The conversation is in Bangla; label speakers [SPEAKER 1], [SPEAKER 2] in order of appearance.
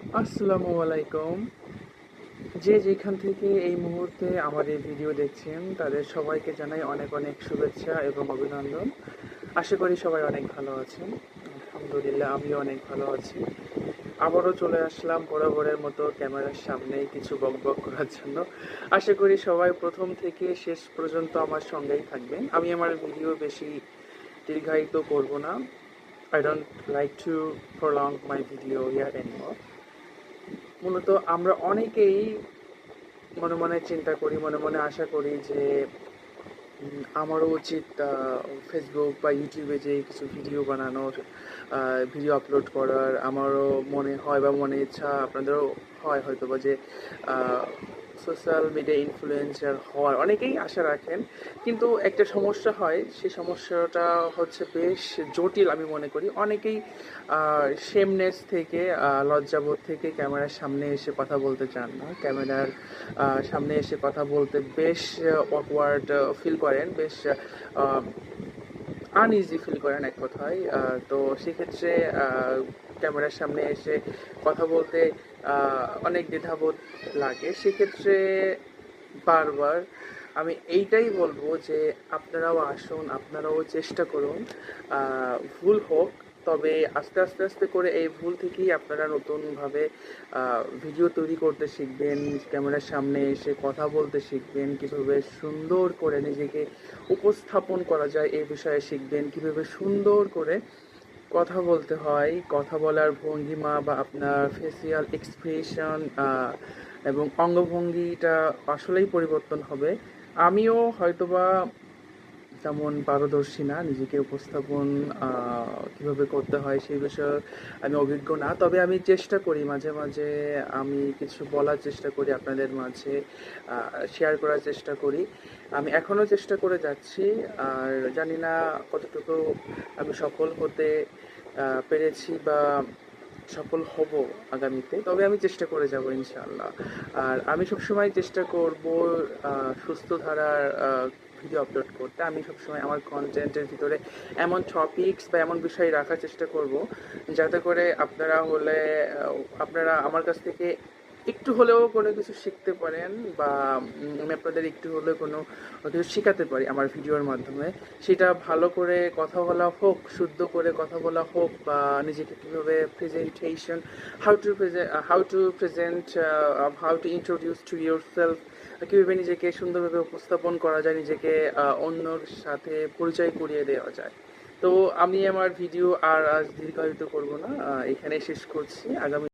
[SPEAKER 1] আসসালামু আলাইকুম। যে যেখান থেকে এই মুহূর্তে আমার এই ভিডিও দেখছেন তাদের সবাইকে জানাই অনেক অনেক শুভেচ্ছা এবং অভিনন্দন। আশা করি সবাই অনেক ভালো আছেন। আলহামদুলিল্লাহ আমিও অনেক ভালো আছি। আবারও চলে আসলাম বরাবরের মতো ক্যামেরার সামনে কিছু বকবক করার জন্য। আশা করি সবাই প্রথম থেকে শেষ পর্যন্ত আমার সঙ্গেই থাকবেন। আমি আমার ভিডিও বেশি দীর্ঘায়িত করব না। I don't like to prolong my video here anymore. মূলত আমরা অনেকেই মনে মনে চিন্তা করি, মনে মনে আশা করি যে আমারও উচিত ফেসবুক বা ইউটিউবে যে কিছু ভিডিও বানানোর, ভিডিও আপলোড করার আমারও মনে হয় বা মনে ইচ্ছা আপনাদেরও হয় হয়তো বা যে সোশ্যাল মিডিয়া ইনফ্লুয়েন্সার হওয়ার অনেকেই আশা রাখেন, কিন্তু একটা সমস্যা হয়, সেই সমস্যাটা হচ্ছে বেশ জটিল আমি মনে করি। অনেকেই শেমনেস থেকে, লজ্জাবোধ থেকে ক্যামেরার সামনে এসে কথা বলতে চান না। ক্যামেরার সামনে এসে কথা বলতে বেশ অকওয়ার্ড ফিল করেন, বেশ আনইজি ফিল করেন এক কথায়। তো সেক্ষেত্রে ক্যামেরার সামনে এসে কথা বলতে অনেক দ্বিধাবোধ লাগে। সেক্ষেত্রে বারবার আমি এইটাই বলবো যে আপনারাও আসুন, আপনারাও চেষ্টা করুন। ভুল হোক, তবে আস্তে আস্তে আস্তে করে এই ভুল থেকেই আপনারা নতুনভাবে ভিডিও তৈরি করতে শিখবেন, ক্যামেরার সামনে এসে কথা বলতে শিখবেন, কীভাবে সুন্দর করে নিজেকে উপস্থাপন করা যায় এই বিষয়ে শিখবেন, কীভাবে সুন্দর করে কথা বলতে হয়, কথা বলার ভঙ্গিমা বা আপনার ফেসিয়াল এক্সপ্রেশন এবং অঙ্গভঙ্গিটা আসলেই পরিবর্তন হবে। আমিও হয়তোবা তেমন পারদর্শী না, নিজেকে উপস্থাপন কীভাবে করতে হয় সেই বিষয়ে আমি অভিজ্ঞ না। তবে আমি চেষ্টা করি মাঝে মাঝে, আমি কিছু বলার চেষ্টা করি আপনাদের মাঝে, শেয়ার করার চেষ্টা করি। আমি এখনও চেষ্টা করে যাচ্ছি, আর জানি না কতটুকু আমি সফল হতে পেরেছি বা সফল হব আগামীতে, তবে আমি চেষ্টা করে যাব ইনশাআল্লাহ। আর আমি সবসময় চেষ্টা করব সুস্থ ধারার ভিডিও আপলোড করতে। আমি সবসময় আমার কন্টেন্টের ভিতরে এমন টপিকস বা এমন বিষয় রাখার চেষ্টা করব যাতে করে আপনারা আমার কাছ থেকে একটু হলেও কোনো কিছু শিখতে পারেন, বা আমি আপনাদের একটু হলেও কোনো কিছু শেখাতে পারি আমার ভিডিওর মাধ্যমে। সেটা ভালো করে কথা বলা হোক, শুদ্ধ করে কথা বলা হোক, বা নিজেকে কীভাবে presentation, how to introduce two yourself, কীভাবে নিজেকে সুন্দরভাবে উপস্থাপন করা যায়, নিজেকে অন্যর সাথে পরিচয় করিয়ে দেওয়া যায়। তো আমি আমার ভিডিও আর আজ দীর্ঘায়িত করব না, এখানে শেষ করছি। আগামী